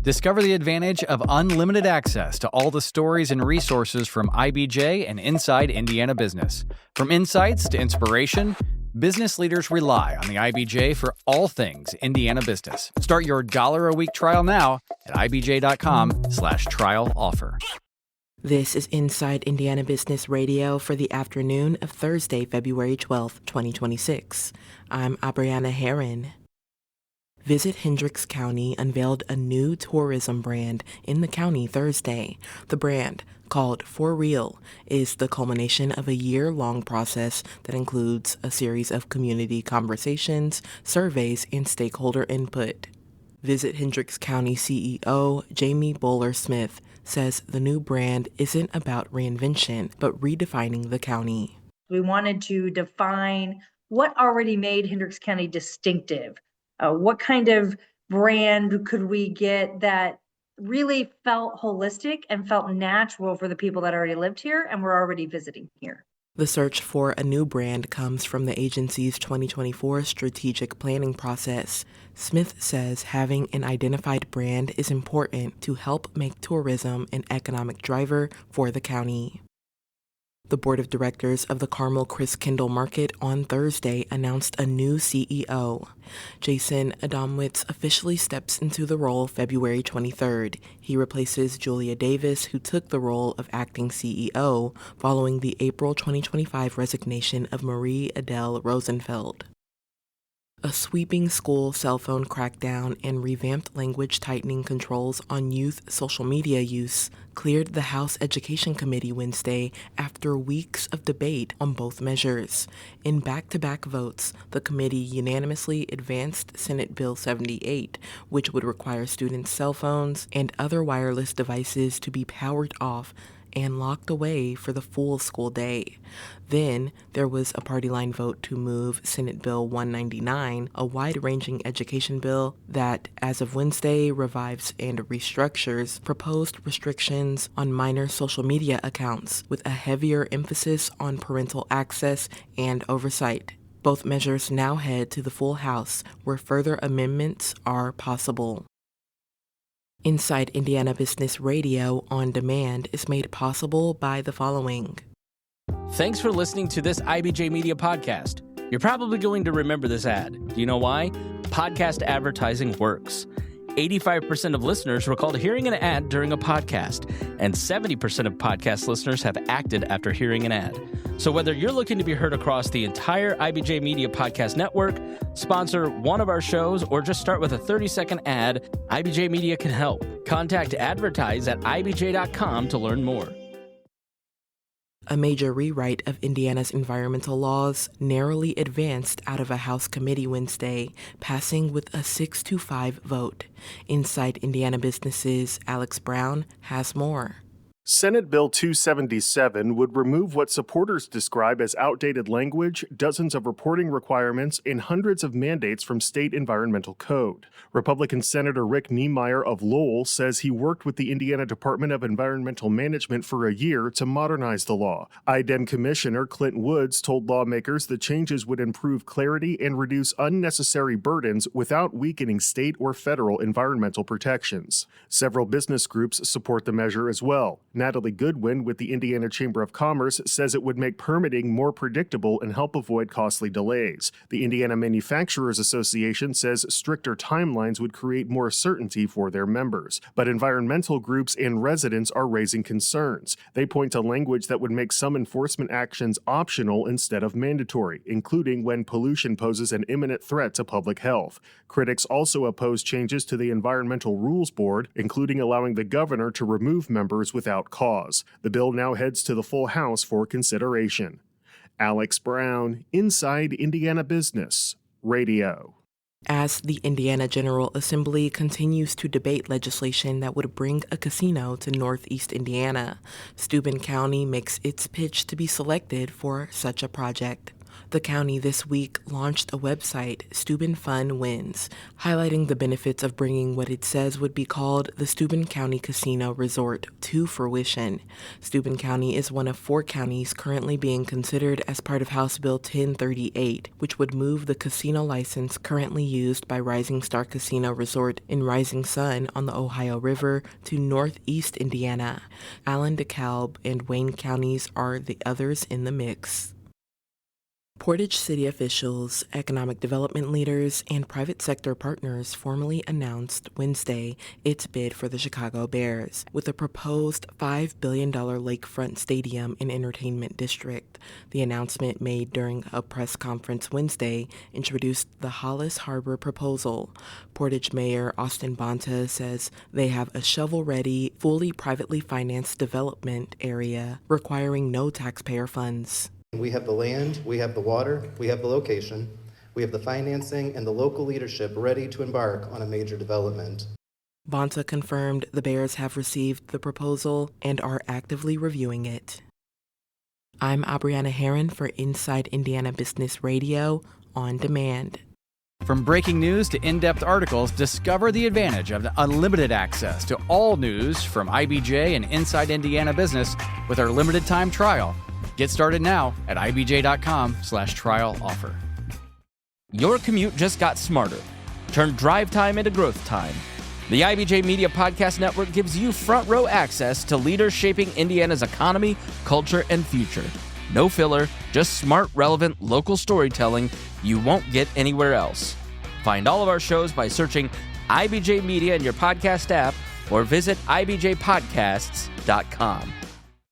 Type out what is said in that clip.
Discover the advantage of unlimited access to all the stories and resources from IBJ and Inside Indiana Business. From insights to inspiration, business leaders rely on the IBJ for all things Indiana business. Start your $1 a week trial now at ibj.com/trial offer. This is Inside Indiana Business Radio for the afternoon of Thursday, February 12th, 2026. I'm Abriana Herron. Visit Hendricks County unveiled a new tourism brand in the county Thursday. The brand, called For Real, is the culmination of a year-long process that includes a series of community conversations, surveys, and stakeholder input. Visit Hendricks County CEO Jamie Bowler-Smith says the new brand isn't about reinvention, but redefining the county. We wanted to define what already made Hendricks County distinctive. What kind of brand could we get that really felt holistic and felt natural for the people that already lived here and were already visiting here? The search for a new brand comes from the agency's 2024 strategic planning process. Smith says having an identified brand is important to help make tourism an economic driver for the county. The board of directors of the Carmel Christkindlmarket on Thursday announced a new CEO. Jason Adamowitz officially steps into the role February 23rd. He replaces Julia Davis, who took the role of acting CEO following the April 2025 resignation of Marie Adele Rosenfeld. A sweeping school cell phone crackdown and revamped language tightening controls on youth social media use cleared the House Education Committee Wednesday after weeks of debate on both measures. In back-to-back votes, the committee unanimously advanced Senate Bill 78, which would require students' cell phones and other wireless devices to be powered off and locked away for the full school day. Then there was a party line vote to move Senate Bill 199, a wide-ranging education bill that, as of Wednesday, revives and restructures proposed restrictions on minor social media accounts with a heavier emphasis on parental access and oversight. Both measures now head to the full House, where further amendments are possible. Inside Indiana Business Radio on demand is made possible by the following. Thanks for listening to this IBJ Media podcast. You're probably going to remember this ad. Do you know why? Podcast advertising works. 85% of listeners recalled hearing an ad during a podcast, and 70% of podcast listeners have acted after hearing an ad. So whether you're looking to be heard across the entire IBJ Media Podcast Network, sponsor one of our shows, or just start with a 30-second ad, IBJ Media can help. Contact advertise at ibj.com to learn more. A major rewrite of Indiana's environmental laws narrowly advanced out of a House committee Wednesday, passing with a 6-5 vote. Inside Indiana Business's Alex Brown has more. Senate Bill 277 would remove what supporters describe as outdated language, dozens of reporting requirements, and hundreds of mandates from state environmental code. Republican Senator Rick Niemeyer of Lowell says he worked with the Indiana Department of Environmental Management for a year to modernize the law. IDEM Commissioner Clint Woods told lawmakers the changes would improve clarity and reduce unnecessary burdens without weakening state or federal environmental protections. Several business groups support the measure as well. Natalie Goodwin with the Indiana Chamber of Commerce says it would make permitting more predictable and help avoid costly delays. The Indiana Manufacturers Association says stricter timelines would create more certainty for their members. But environmental groups and residents are raising concerns. They point to language that would make some enforcement actions optional instead of mandatory, including when pollution poses an imminent threat to public health. Critics also oppose changes to the Environmental Rules Board, including allowing the governor to remove members without cause. The bill now heads to the full House for consideration. Alex Brown, Inside Indiana Business Radio. As the Indiana General Assembly continues to debate legislation that would bring a casino to Northeast Indiana, Steuben County makes its pitch to be selected for such a project. The county this week launched a website, Steuben Fun Wins, highlighting the benefits of bringing what it says would be called the Steuben County Casino Resort to fruition. Steuben County is one of 4 counties currently being considered as part of House Bill 1038, which would move the casino license currently used by Rising Star Casino Resort in Rising Sun on the Ohio River to Northeast Indiana. Allen, DeKalb, and Wayne counties are the others in the mix. Portage City officials, economic development leaders, and private sector partners formally announced Wednesday its bid for the Chicago Bears, with a proposed $5 billion lakefront stadium and entertainment district. The announcement, made during a press conference Wednesday, introduced the Hollis Harbor proposal. Portage Mayor Austin Bonta says they have a shovel-ready, fully privately financed development area requiring no taxpayer funds. We have the land, we have the water, we have the location, we have the financing and the local leadership ready to embark on a major development. Bonta confirmed the Bears have received the proposal and are actively reviewing it. I'm Abrianna Herron for Inside Indiana Business Radio on demand. From breaking news to in-depth articles, discover the advantage of the unlimited access to all news from IBJ and Inside Indiana Business with our limited time trial. Get started now at ibj.com/trial offer. Your commute just got smarter. Turn drive time into growth time. The IBJ Media Podcast Network gives you front row access to leaders shaping Indiana's economy, culture, and future. No filler, just smart, relevant, local storytelling you won't get anywhere else. Find all of our shows by searching IBJ Media in your podcast app or visit ibjpodcasts.com.